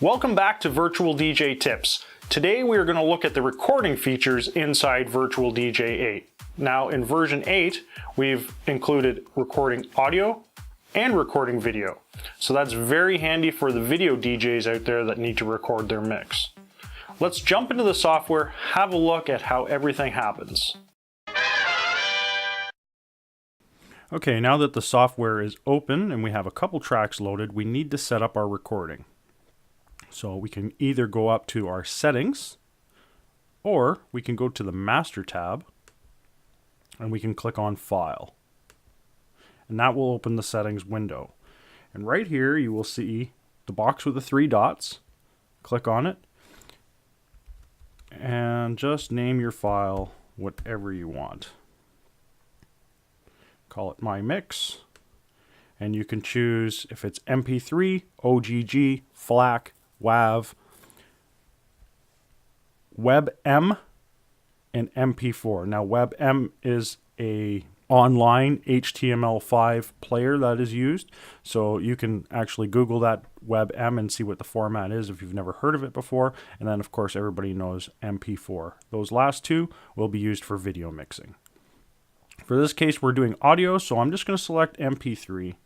Welcome back to Virtual DJ Tips. Today we are going to look at the recording features inside VirtualDJ 8. Now in version 8, we've included recording audio and recording video. So that's very handy for the video DJs out there that need to record their mix. Let's jump into the software, have a look at how everything happens. Okay, now that the software is open and we have a couple tracks loaded, we need to set up our recording. So we can either go up to our settings, or we can go to the master tab and we can click on file. And that will open the settings window. And right here you will see the box with the 3 dots. Click on it and just name your file whatever you want. Call it My Mix. And you can choose if it's MP3, OGG, FLAC, WAV, WebM, and MP4. Now WebM is a online HTML5 player that is used, so you can actually Google that WebM and see what the format is if you've never heard of it before. And then of course everybody knows MP4. Those last two will be used for video mixing. For this case we're doing audio, so I'm just going to select MP3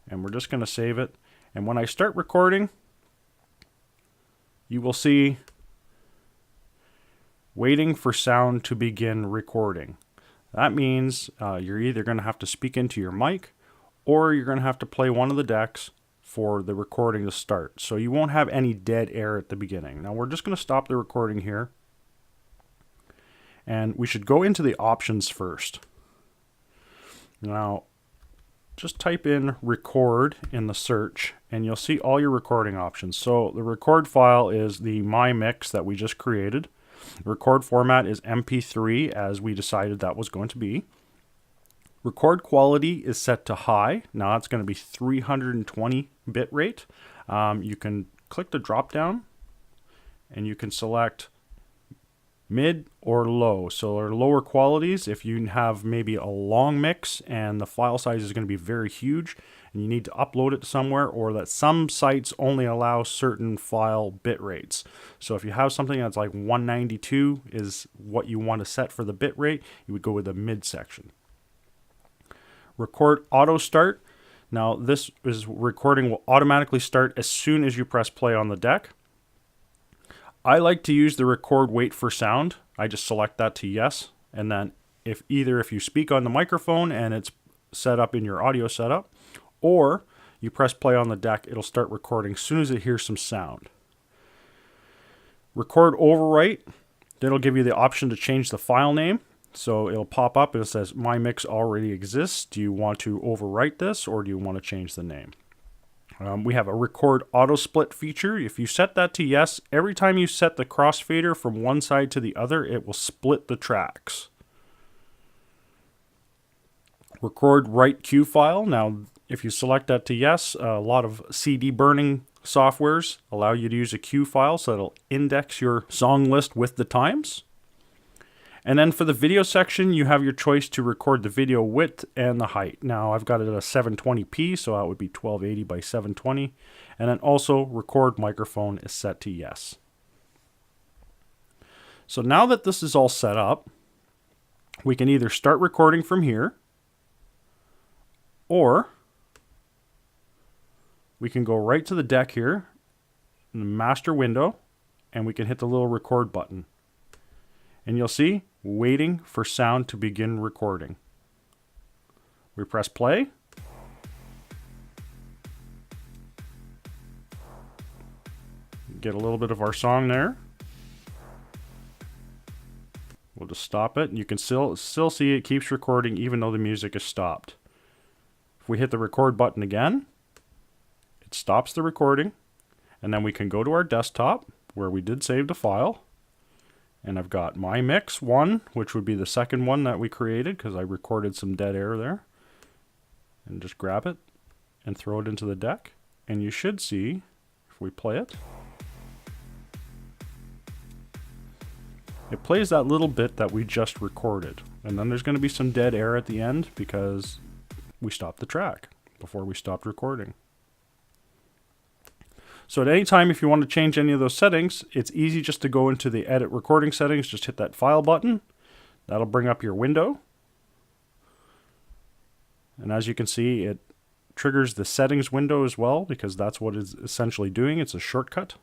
and we're just going to save it. And when I start recording, you will see waiting for sound to begin recording. That means you're either going to have to speak into your mic or you're going to have to play one of the decks for the recording to start. So you won't have any dead air at the beginning. Now we're just going to stop the recording here. And we should go into the options first. Now just type in record in the search and you'll see all your recording options. So the record file is the My Mix that we just created. The record format is MP3 as we decided that was going to be. Record quality is set to high. Now it's going to be 320 bit rate. You can click the drop down and you can select mid or low. So our lower qualities, if you have maybe a long mix and the file size is going to be very huge and you need to upload it somewhere, or that some sites only allow certain file bit rates. So if you have something that's like 192 is what you want to set for the bit rate, you would go with the mid section. Record auto start. Now this is recording will automatically start as soon as you press play on the deck. I like to use the record wait for sound. I just select that to yes, and then if you speak on the microphone and it's set up in your audio setup, or you press play on the deck, it'll start recording as soon as it hears some sound. Record overwrite, then it'll give you the option to change the file name. So it'll pop up and it says My Mix already exists. Do you want to overwrite this or do you want to change the name? We have a record auto split feature. If you set that to yes, every time you set the crossfader from one side to the other, it will split the tracks. Record write cue file. Now, if you select that to yes, a lot of CD burning softwares allow you to use a cue file, so it'll index your song list with the times. And then for the video section, you have your choice to record the video width and the height. Now I've got it at a 720p, so that would be 1280 by 720. And then also record microphone is set to yes. So now that this is all set up, we can either start recording from here, or we can go right to the deck here in the master window and we can hit the little record button. And you'll see waiting for sound to begin recording. We press play. Get a little bit of our song there. We'll just stop it. You can still see it keeps recording even though the music is stopped. If we hit the record button again, it stops the recording, and then we can go to our desktop where we did save the file. And I've got My Mix 1, which would be the second one that we created because I recorded some dead air there. And just grab it and throw it into the deck. And you should see, if we play it, it plays that little bit that we just recorded. And then there's going to be some dead air at the end because we stopped the track before we stopped recording. So at any time, if you want to change any of those settings, it's easy just to go into the edit recording settings, just hit that file button. That'll bring up your window. And as you can see, it triggers the settings window as well, because that's what it's essentially doing. It's a shortcut.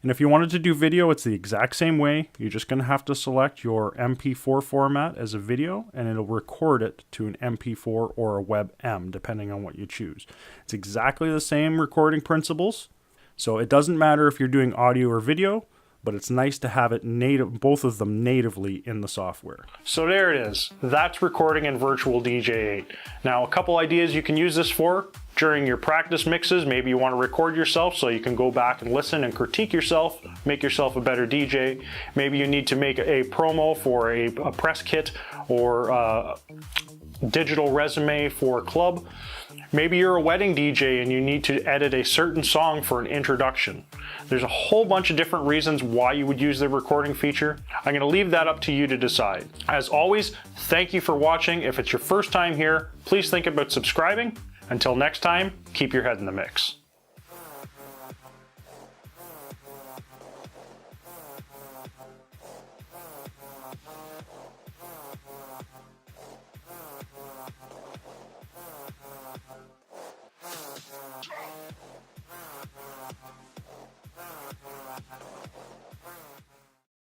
And if you wanted to do video, it's the exact same way. You're just going to have to select your MP4 format as a video, and it'll record it to an MP4 or a WebM, depending on what you choose. It's exactly the same recording principles. So it doesn't matter if you're doing audio or video, but it's nice to have it native, both of them natively in the software. So there it is. That's recording in VirtualDJ 8. Now, a couple ideas you can use this for during your practice mixes. Maybe you want to record yourself so you can go back and listen and critique yourself, make yourself a better DJ. Maybe you need to make a promo for a press kit or a digital resume for a club. Maybe you're a wedding DJ and you need to edit a certain song for an introduction. There's a whole bunch of different reasons why you would use the recording feature. I'm going to leave that up to you to decide. As always, thank you for watching. If it's your first time here, please think about subscribing. Until next time, keep your head in the mix.